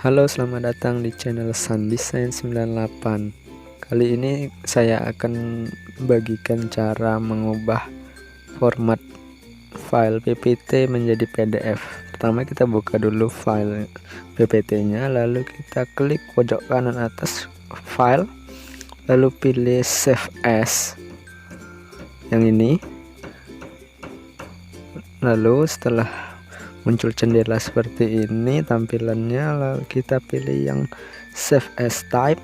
Halo, selamat datang di channel Sundesign 98. Kali ini saya akan bagikan cara mengubah format file PPT menjadi PDF. Pertama kita buka dulu file PPT-nya, lalu kita klik pojok kanan atas file, lalu pilih Save As yang ini. Lalu setelah muncul jendela seperti ini tampilannya, lalu kita pilih yang Save As Type,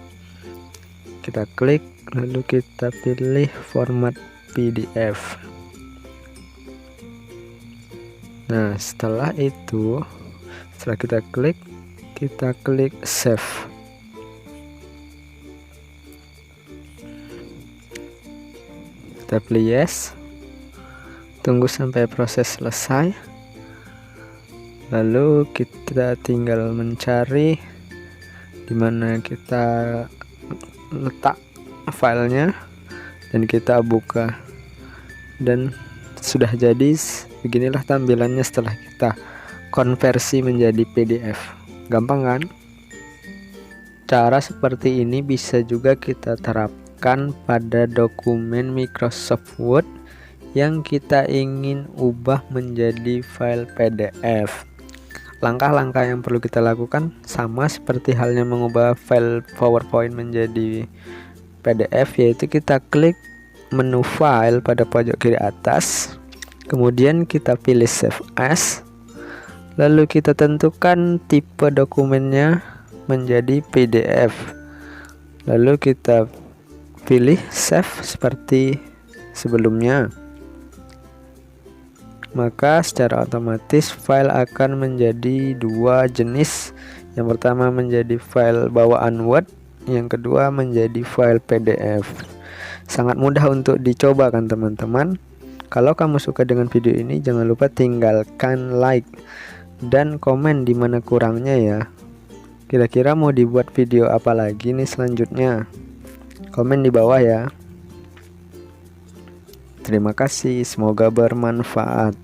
kita klik, lalu kita pilih format PDF. Nah, setelah kita klik Save. Kita pilih Yes, tunggu sampai proses selesai. Lalu kita tinggal mencari dimana kita letak filenya dan kita buka, dan sudah jadi. Beginilah tampilannya setelah kita konversi menjadi PDF. Gampang kan? Cara seperti ini bisa juga kita terapkan pada dokumen Microsoft Word yang kita ingin ubah menjadi file PDF. Langkah-langkah yang perlu kita lakukan sama seperti halnya mengubah file PowerPoint menjadi PDF, yaitu kita klik menu file pada pojok kiri atas, kemudian kita pilih Save As, lalu kita tentukan tipe dokumennya menjadi PDF, lalu kita pilih Save seperti sebelumnya. Maka secara otomatis file akan menjadi dua jenis. Yang pertama menjadi file bawaan Word, yang kedua menjadi file PDF. Sangat mudah untuk dicoba kan teman-teman. Kalau kamu suka dengan video ini, jangan lupa tinggalkan like dan komen di mana kurangnya ya. Kira-kira mau dibuat video apa lagi nih selanjutnya? Komen di bawah ya. Terima kasih, semoga bermanfaat.